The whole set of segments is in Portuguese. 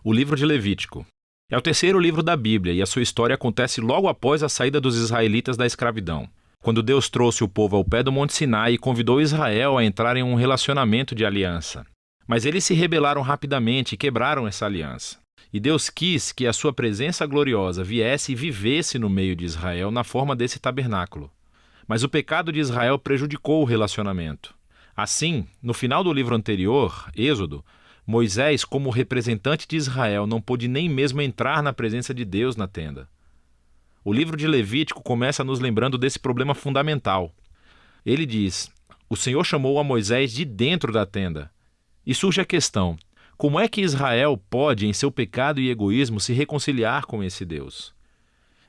O livro de Levítico. É o terceiro livro da Bíblia e a sua história acontece logo após a saída dos israelitas da escravidão, quando Deus trouxe o povo ao pé do Monte Sinai e convidou Israel a entrar em um relacionamento de aliança. Mas eles se rebelaram rapidamente e quebraram essa aliança. E Deus quis que a sua presença gloriosa viesse e vivesse no meio de Israel na forma desse tabernáculo. Mas o pecado de Israel prejudicou o relacionamento. Assim, no final do livro anterior, Êxodo, Moisés, como representante de Israel, não pôde nem mesmo entrar na presença de Deus na tenda. O livro de Levítico começa nos lembrando desse problema fundamental. Ele diz: o Senhor chamou a Moisés de dentro da tenda. E surge a questão: como é que Israel pode, em seu pecado e egoísmo, se reconciliar com esse Deus?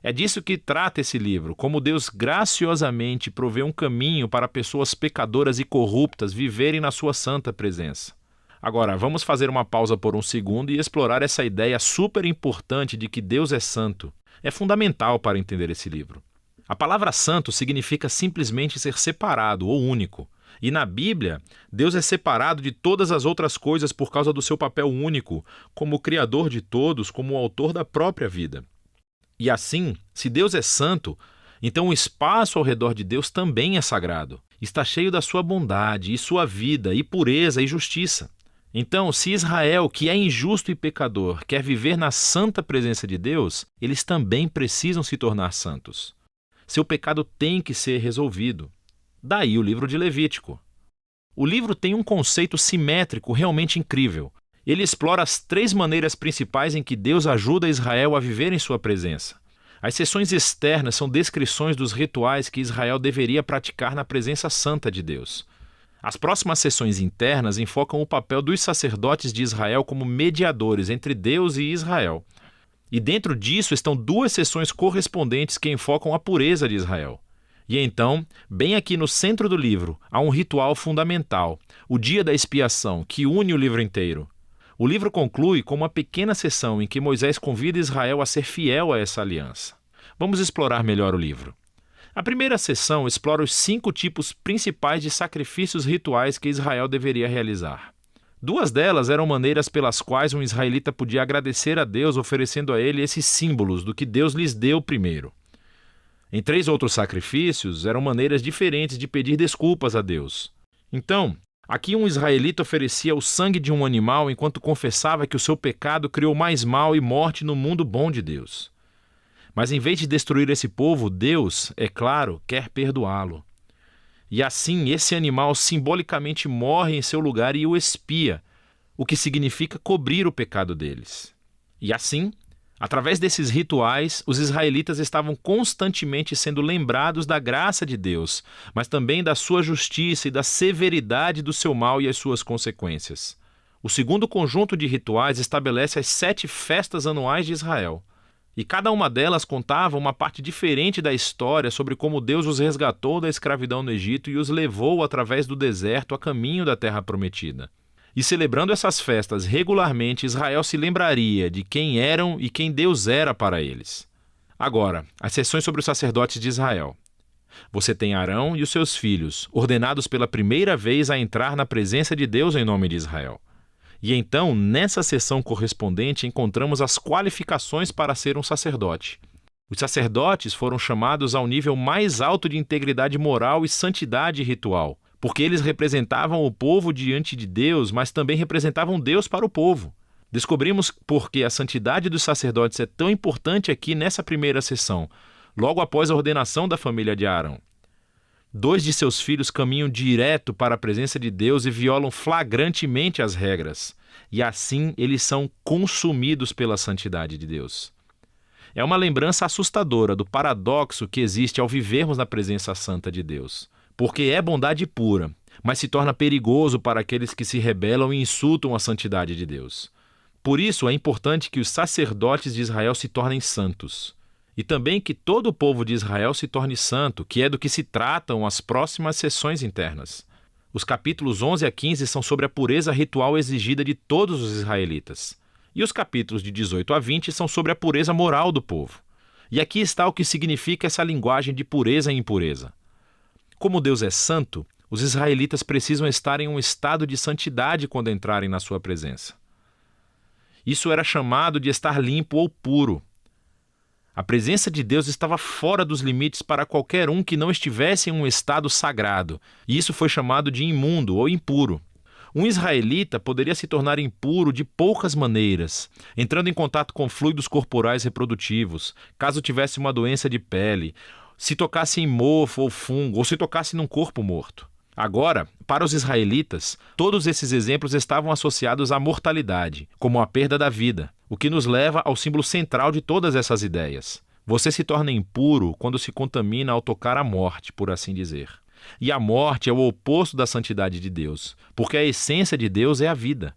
É disso que trata esse livro, como Deus graciosamente provê um caminho para pessoas pecadoras e corruptas viverem na sua santa presença. Agora, vamos fazer uma pausa por um segundo e explorar essa ideia super importante de que Deus é santo. É fundamental para entender esse livro. A palavra santo significa simplesmente ser separado ou único. E na Bíblia, Deus é separado de todas as outras coisas por causa do seu papel único, como o Criador de todos, como o autor da própria vida. E assim, se Deus é santo, então o espaço ao redor de Deus também é sagrado. Está cheio da sua bondade e sua vida e pureza e justiça. Então, se Israel, que é injusto e pecador, quer viver na santa presença de Deus, eles também precisam se tornar santos. Seu pecado tem que ser resolvido. Daí o livro de Levítico. O livro tem um conceito simétrico realmente incrível. Ele explora as 3 maneiras principais em que Deus ajuda Israel a viver em sua presença. As seções externas são descrições dos rituais que Israel deveria praticar na presença santa de Deus. As próximas seções internas enfocam o papel dos sacerdotes de Israel como mediadores entre Deus e Israel. E dentro disso estão 2 seções correspondentes que enfocam a pureza de Israel. E então, bem aqui no centro do livro, há um ritual fundamental, o dia da expiação, que une o livro inteiro. O livro conclui com uma pequena seção em que Moisés convida Israel a ser fiel a essa aliança. Vamos explorar melhor o livro. A primeira seção explora os 5 tipos principais de sacrifícios rituais que Israel deveria realizar. 2 delas eram maneiras pelas quais um israelita podia agradecer a Deus oferecendo a ele esses símbolos do que Deus lhes deu primeiro. Em 3 outros sacrifícios eram maneiras diferentes de pedir desculpas a Deus. Então, aqui um israelita oferecia o sangue de um animal enquanto confessava que o seu pecado criou mais mal e morte no mundo bom de Deus. Mas em vez de destruir esse povo, Deus, é claro, quer perdoá-lo. E assim esse animal simbolicamente morre em seu lugar e o expia, o que significa cobrir o pecado deles. E assim, através desses rituais, os israelitas estavam constantemente sendo lembrados da graça de Deus, mas também da sua justiça e da severidade do seu mal e as suas consequências. O segundo conjunto de rituais estabelece as 7 festas anuais de Israel. E cada uma delas contava uma parte diferente da história sobre como Deus os resgatou da escravidão no Egito e os levou através do deserto a caminho da terra prometida. E celebrando essas festas regularmente, Israel se lembraria de quem eram e quem Deus era para eles. Agora, as sessões sobre os sacerdotes de Israel. Você tem Arão e os seus filhos, ordenados pela primeira vez a entrar na presença de Deus em nome de Israel. E então, nessa seção correspondente, encontramos as qualificações para ser um sacerdote. Os sacerdotes foram chamados ao nível mais alto de integridade moral e santidade ritual, porque eles representavam o povo diante de Deus, mas também representavam Deus para o povo. Descobrimos por que a santidade dos sacerdotes é tão importante aqui nessa primeira sessão, logo após a ordenação da família de Arão. 2 de seus filhos caminham direto para a presença de Deus e violam flagrantemente as regras. E assim eles são consumidos pela santidade de Deus. É uma lembrança assustadora do paradoxo que existe ao vivermos na presença santa de Deus. Porque é bondade pura, mas se torna perigoso para aqueles que se rebelam e insultam a santidade de Deus. Por isso é importante que os sacerdotes de Israel se tornem santos. E também que todo o povo de Israel se torne santo, que é do que se tratam as próximas sessões internas. Os capítulos 11 a 15 são sobre a pureza ritual exigida de todos os israelitas. E os capítulos de 18 a 20 são sobre a pureza moral do povo. E aqui está o que significa essa linguagem de pureza e impureza. Como Deus é santo, os israelitas precisam estar em um estado de santidade quando entrarem na sua presença. Isso era chamado de estar limpo ou puro. A presença de Deus estava fora dos limites para qualquer um que não estivesse em um estado sagrado, e isso foi chamado de imundo ou impuro. Um israelita poderia se tornar impuro de poucas maneiras, entrando em contato com fluidos corporais reprodutivos, caso tivesse uma doença de pele, se tocasse em mofo ou fungo, ou se tocasse num corpo morto. Agora, para os israelitas, todos esses exemplos estavam associados à mortalidade, como a perda da vida, o que nos leva ao símbolo central de todas essas ideias. Você se torna impuro quando se contamina ao tocar a morte, por assim dizer. E a morte é o oposto da santidade de Deus, porque a essência de Deus é a vida.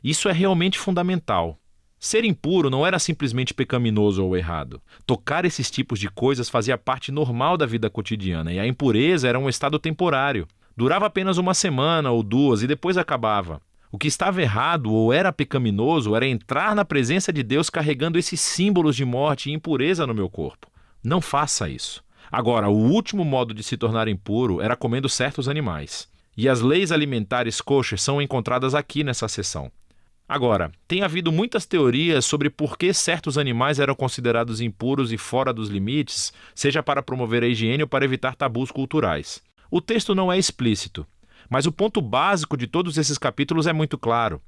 Isso é realmente fundamental. Ser impuro não era simplesmente pecaminoso ou errado. Tocar esses tipos de coisas fazia parte normal da vida cotidiana, e a impureza era um estado temporário. Durava apenas uma semana ou duas e depois acabava. O que estava errado ou era pecaminoso era entrar na presença de Deus carregando esses símbolos de morte e impureza no meu corpo. Não faça isso. Agora, o último modo de se tornar impuro era comendo certos animais. E as leis alimentares kosher são encontradas aqui nessa seção. Agora, tem havido muitas teorias sobre por que certos animais eram considerados impuros e fora dos limites, seja para promover a higiene ou para evitar tabus culturais. O texto não é explícito, mas o ponto básico de todos esses capítulos é muito claro.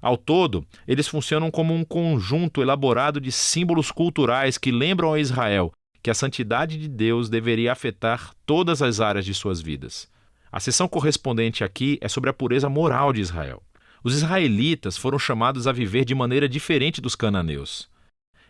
Ao todo, eles funcionam como um conjunto elaborado de símbolos culturais que lembram a Israel que a santidade de Deus deveria afetar todas as áreas de suas vidas. A seção correspondente aqui é sobre a pureza moral de Israel. Os israelitas foram chamados a viver de maneira diferente dos cananeus.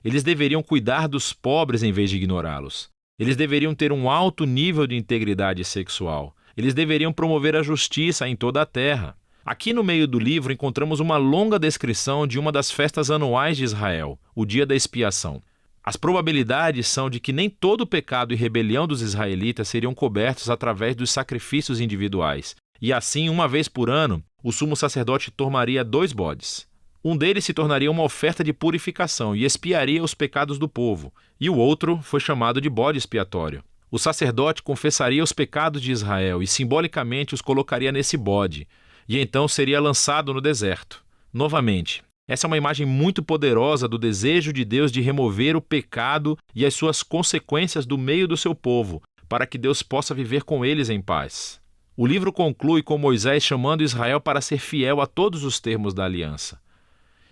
Eles deveriam cuidar dos pobres em vez de ignorá-los. Eles deveriam ter um alto nível de integridade sexual. Eles deveriam promover a justiça em toda a terra. Aqui no meio do livro encontramos uma longa descrição de uma das festas anuais de Israel, o Dia da Expiação. As probabilidades são de que nem todo o pecado e rebelião dos israelitas seriam cobertos através dos sacrifícios individuais. E assim, uma vez por ano, o sumo sacerdote tomaria 2 bodes. Um deles se tornaria uma oferta de purificação e expiaria os pecados do povo, e o outro foi chamado de bode expiatório. O sacerdote confessaria os pecados de Israel e simbolicamente os colocaria nesse bode, e então seria lançado no deserto. Novamente, essa é uma imagem muito poderosa do desejo de Deus de remover o pecado e as suas consequências do meio do seu povo, para que Deus possa viver com eles em paz. O livro conclui com Moisés chamando Israel para ser fiel a todos os termos da aliança.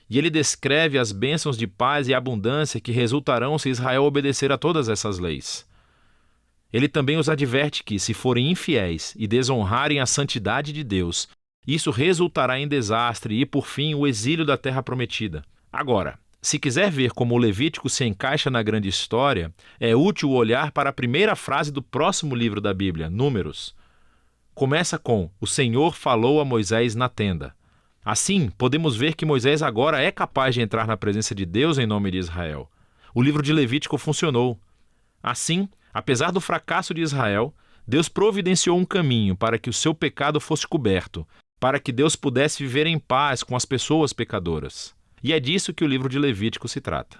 E ele descreve as bênçãos de paz e abundância que resultarão se Israel obedecer a todas essas leis. Ele também os adverte que, se forem infiéis e desonrarem a santidade de Deus, isso resultará em desastre e, por fim, o exílio da terra prometida. Agora, se quiser ver como o Levítico se encaixa na grande história, é útil olhar para a primeira frase do próximo livro da Bíblia, Números. Começa com: "O Senhor falou a Moisés na tenda". Assim, podemos ver que Moisés agora é capaz de entrar na presença de Deus em nome de Israel. O livro de Levítico funcionou. Assim, apesar do fracasso de Israel, Deus providenciou um caminho para que o seu pecado fosse coberto, para que Deus pudesse viver em paz com as pessoas pecadoras. E é disso que o livro de Levítico se trata.